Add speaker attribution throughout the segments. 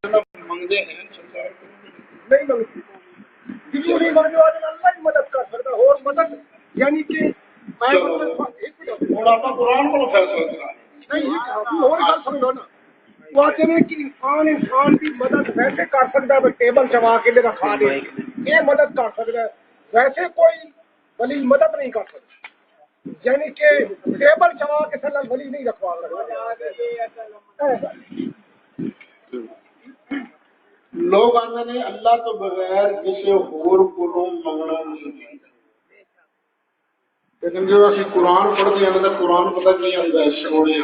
Speaker 1: منگتے ہیں نہیں منگتی کسی نہیں منگنے والے اللہ ہی مدد کر سکتا اور مدد یعنی کہ ہوں آپ قرآن کو فیصلہ کرا نہیں اور گل سمجھو نا وہ آتے ہیں کہ انسان کی مدد ویسے کر سکتا ہے ٹیبل چبا کے میرا کھا دے یہ مدد کر سکتا ہے ویسے کوئی ولی مدد نہیں کر سکتا یعنی کہ ٹیبل چبا کے سلا ولی نہیں رکھوا سکتا لوگ آتے ہیں اللہ تو بغیر کسی اور کو منگنا نہیں چاہیے لیکن جب اسی قرآن پڑھتے ہیں تو قرآن پتہ کی آتا ہے سونے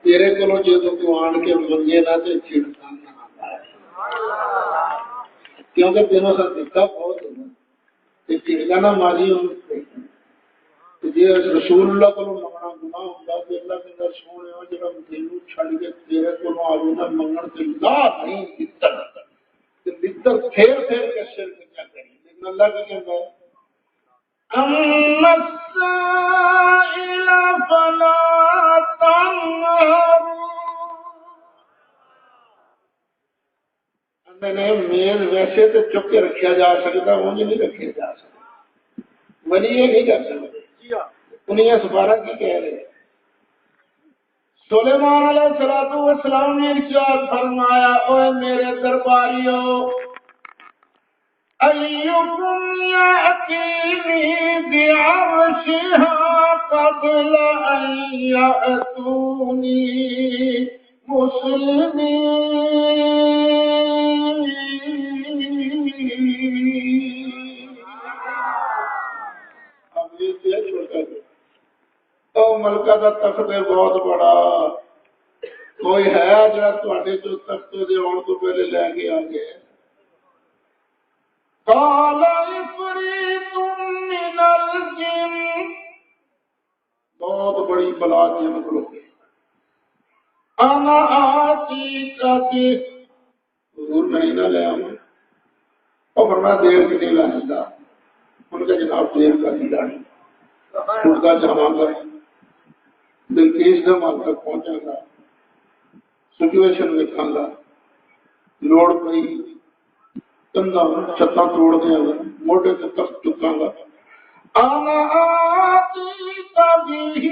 Speaker 1: تیرے کو جب تو آن کے منگے نہ تو چھڑکا نہ کیونکہ تینوں ساتھ دکھا بہت ہونا چھڑکا نہ ماری جی رسول اللہ کو منگنا گناہ ہوتا تو اللہ کے اندر سونے جب تینوں چھڑ کے تیرے کو آلو نہ منگن سے لا نہیں لطر پھیر پھیر کے شرک کیا کریں لیکن اللہ کا کہتا ہے اما السائل فلا تنهر میل ویسے تو چپ کے رکھا جا سکتا مجھے نہیں رکھا جا سکتا ولی یہ نہیں کر سکتے انہیں سفارہ کی کہہ رہے سلیمان علیہ السلام نے ارشاد فرمایا اوے میرے درباریوں ایکم یأتینی بعرشها قبل ان یأتونی مسلمین اب یہ چھوٹا تو ملکہ دا تخت بہت بڑا کوئی ہے جڑا تواڈے جو تخت دے آن تو پہلے لے کے آ گئے قال عفریت من الجن بہت بڑی بلا جن کو انا آتی کتی حضور نہیں نہ لے آؤں اور فرمایا دیر کی نہیں لانے دا ان کا جناب دیر کا نہیں لانے خود کا جمع کریں بلکیس کا مال تک پہنچا گا سچویشن دیکھا گا لوڑ پئی کندھا چھتاں توڑ دیا گا موٹے سے تخت چکا گا انا آتی کبھی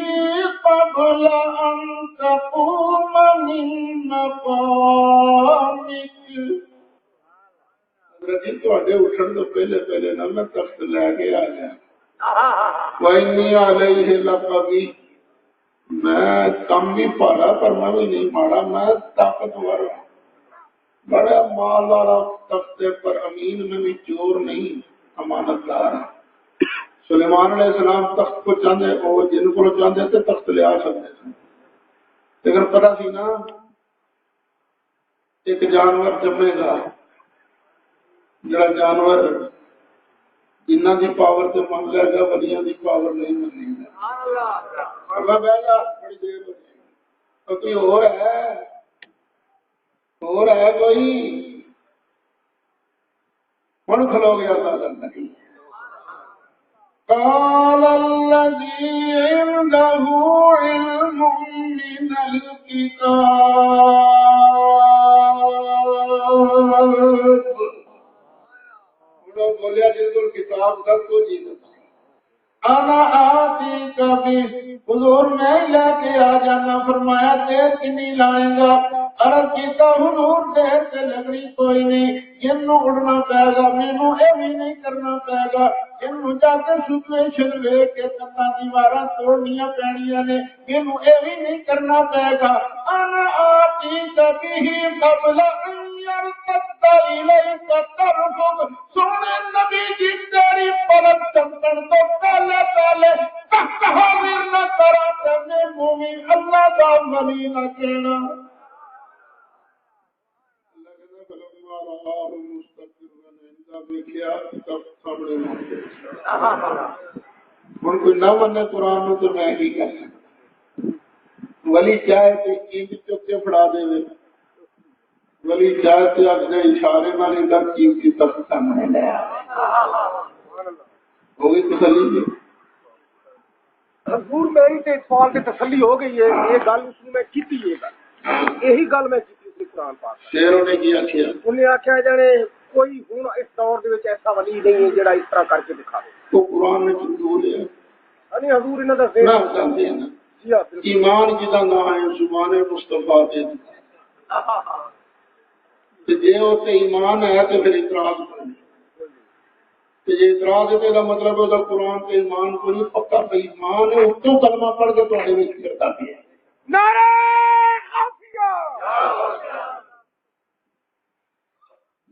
Speaker 1: قبل ان تقوم من مقامک حضرت جی تواڈے اٹھن تو پہلے پہلے نہ میں تخت لے کے آ جائیں وَإِنِّي عَلَيْهِ لَقَوِيٌّ میں کم بھی پالا پر میں بھی نہیں مارا میں طاقتور ہوں بڑا مال والا تخت پر امین میں بھی چور نہیں امانت دار سلیمان علیہ السلام تخت کو چاہتے وہ جن کو چاہتے تھے تخت لے آ سکتے تھے لیکن پتا سی نا ایک جانور جمے گا جڑا جانور جنہ دی پاور تے من لے گا ولیاں دی پاور نہیں مننی گا اللہ بہ جا بڑی دیر ہو جائے تو کوئی اور ہے کوئی من کھلو گیا سادہ نہیں قال الذي عنده علم من الكتاب بولیا جن کو کتاب تک کو جی انا آتی کبھی حضور میں لے کے آ جانا فرمایا دیر کی نہیں لائیں گا عرض کیتا حضور دیر سے لگنی کوئی نہیں جنوں اڑنا پائے گا مینوں اے بھی نہیں کرنا پائے گا جنوں جا کے سچویشن ویکھ کے کناں دیواراں توڑنیاں پینیاں نے مینوں اے بھی نہیں کرنا پائے گا انا آتی کبھی قبل ان يرتد إليك طرفك سونے نبی جی تیری پلک چمکن تو پہلے تخت حاضر نہ کرا کرنے مومن اللہ دا ولی نہ کہنا ہن کوئی نہ منے قرآن نو تو میں کی کر سکتا ولی چاہے تو اینج چک کے پڑھا دے ولی چاہتے اپنے اشارے والی در چیز کی تخت سامنے لے آ ہوگی تسلی
Speaker 2: حضور میری تے سوال کی تسلی ہو گئی ہے، یہ گل اس میں کیتی ہے گل یہی گل میں کیتی اس نے قرآن پاک
Speaker 1: پھر انہیں کی آخیا
Speaker 2: انہیں آخیا جانے کوئی ہوں اس دور دے وچ ایسا ولی نہیں ہے جڑا اس طرح کر کے دکھاوے
Speaker 1: تو قرآن نے حضور ہے
Speaker 2: یعنی حضور انہاں دا
Speaker 1: نہ جانتے ہیں نا
Speaker 2: جی ہاں بالکل
Speaker 1: ایمان جدا نہ ہے زبان مصطفیٰ دے تے جے او تے ایمان ہے تو پھر اعتراض کریں تے جے اعتراض ہے تو مطلب ہے قرآن تے ایمان کو نہیں پکا پہ ایمان ہے اتوں کلمہ پڑھ کے تواڈے وچ کرتا پیا
Speaker 2: نعرہ غوثیہ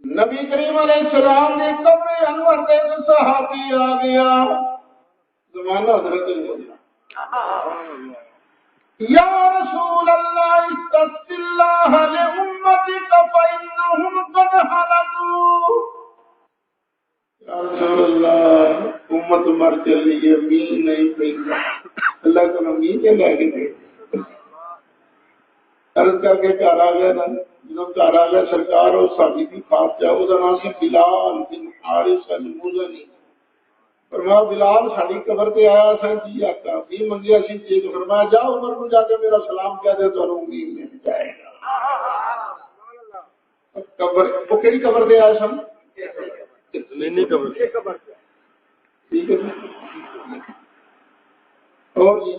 Speaker 1: نبی کریم علیہ السلام نے قبر انور دے صحابی آ گیا زمانہ حضرت یا رسول اللہ استغفر اللہ لامتک فانہم قد ہلکوا یا رسول اللہ امت مر چلی ہے مین نہیں پئی اللہ کو مین کے لے گئے عرض کر کے گھر آ گیا نا جب گھر آ گیا سرکار اور ساتھی کی خاص جاؤ وہ نام سی بلال بن حارث المزنی فرمایا بلال ساری قبر پہ آیا تھا جی آقا بھی منگیا سی چیز فرمایا جاؤ عمر کو جا کے میرا سلام کہہ دے تو امید مل جائے گا قبر وہ کہڑی قبر پہ آیا سن قبر ٹھیک ہے اور جی